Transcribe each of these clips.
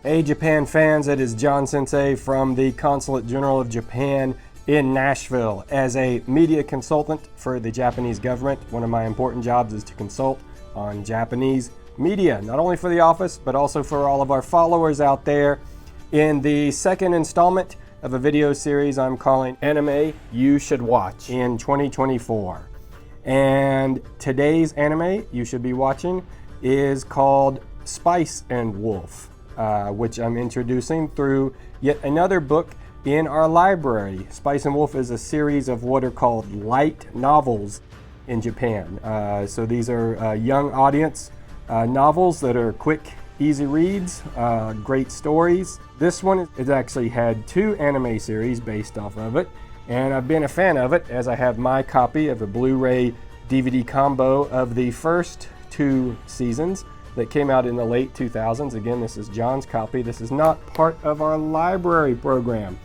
Hey Japan fans, it is John Sensei from the Consulate-General of Japan in Nashville. As a media consultant for the Japanese government, one of my important jobs is to consult on Japanese media, not only for the office, but also for all of our followers out there. In the second installment of a video series I'm calling Anime You Should Watch in 2024. And today's anime you should be watching is called Spice and Wolf. Which I'm introducing through yet another book in our library. Spice and Wolf is a series of what are called light novels in Japan. So these are young audience novels that are quick, easy reads, great stories. This one has actually had 2 anime series based off of it, and I've been a fan of it as I have my copy of a Blu-ray DVD combo of the first 2 seasons that came out in the late 2000s. Again, this is John's copy. This is not part of our library program,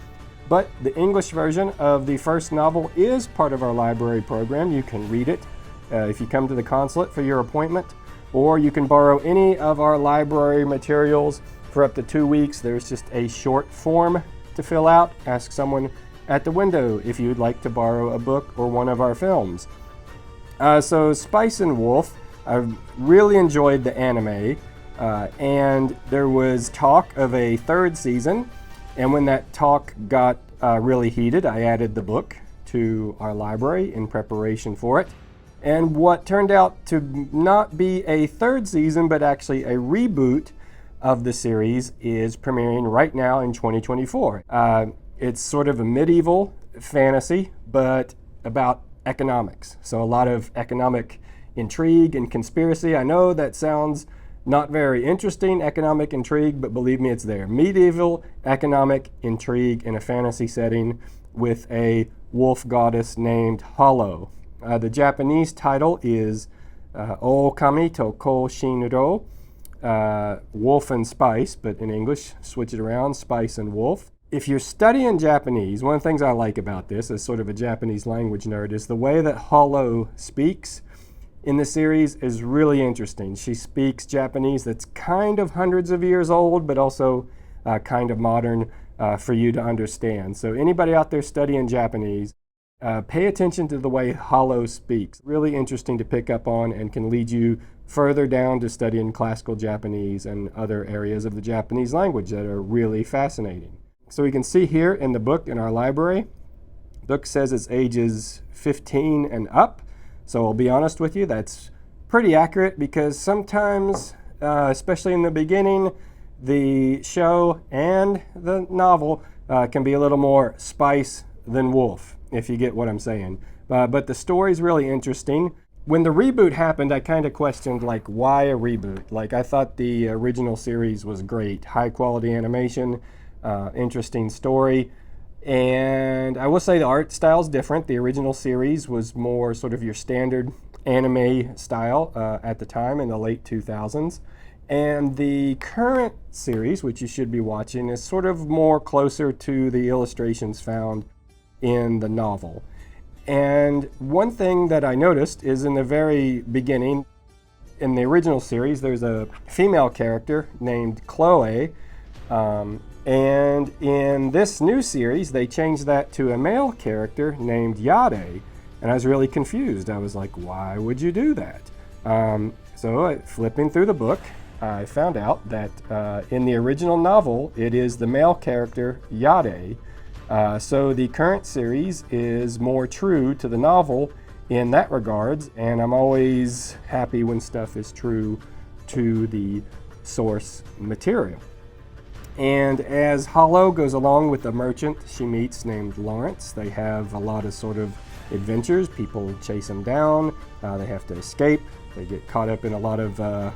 but the English version of the first novel is part of our library program. You can read it if you come to the consulate for your appointment, or you can borrow any of our library materials for up to 2 weeks. There's just a short form to fill out. Ask someone at the window if you'd like to borrow a book or one of our films. So Spice and Wolf, I've really enjoyed the anime, and there was talk of a 3rd season, and when that talk got really heated, I added the book to our library in preparation for it. And what turned out to not be a 3rd season, but actually a reboot of the series is premiering right now in 2024. It's sort of a medieval fantasy, but about economics. So a lot of economic intrigue and conspiracy. I know that sounds not very interesting, economic intrigue, but believe me, it's there. Medieval economic intrigue in a fantasy setting with a wolf goddess named Hollow. The Japanese title is Okami to Ko Shinro, Wolf and Spice, but in English, switch it around, Spice and Wolf. If you're studying Japanese, one of the things I like about this as sort of a Japanese language nerd is the way that Hollow speaks in the series is really interesting. She speaks Japanese that's kind of hundreds of years old, but also kind of modern for you to understand. So anybody out there studying Japanese, pay attention to the way Hollow speaks. Really interesting to pick up on and can lead you further down to studying classical Japanese and other areas of the Japanese language that are really fascinating. So we can see here in the book in our library, the book says it's ages 15 and up. So I'll be honest with you, that's pretty accurate because sometimes, especially in the beginning, the show and the novel can be a little more spice than wolf, if you get what I'm saying. But the story's really interesting. When the reboot happened, I kind of questioned, like, why a reboot? Like, I thought the original series was great. High quality animation, interesting story. And I will say the art style is different. The original series was more sort of your standard anime style at the time in the late 2000s. And the current series, which you should be watching, is sort of more closer to the illustrations found in the novel. And one thing that I noticed is in the very beginning, in the original series, there's a female character named Chloe. And in this new series, they changed that to a male character named Yade. And I was really confused. I was like, why would you do that? So flipping through the book, I found out that in the original novel, it is the male character Yade. So the current series is more true to the novel in that regards. And I'm always happy when stuff is true to the source material. And as Hollow goes along with the merchant she meets named Lawrence, they have a lot of sort of adventures. People chase them down. They have to escape. They get caught up in a lot of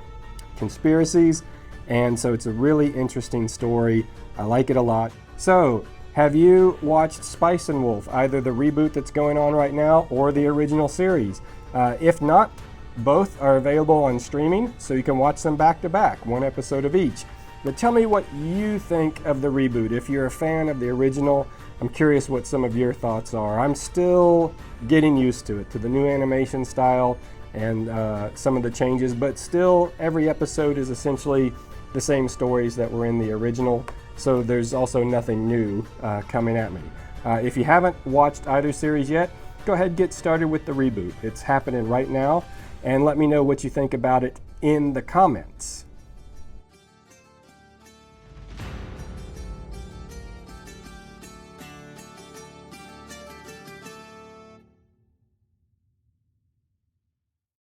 conspiracies. And so it's a really interesting story. I like it a lot. So have you watched Spice and Wolf, either the reboot that's going on right now or the original series? If not, both are available on streaming, so you can watch them back to back, 1 episode of each. But tell me what you think of the reboot. If you're a fan of the original, I'm curious what some of your thoughts are. I'm still getting used to it, to the new animation style. and some of the changes, but still every episode is essentially the same stories that were in the original, so there's also nothing new coming at me. If you haven't watched either series yet, go ahead and get started with the reboot. It's happening right now, and let me know what you think about it in the comments.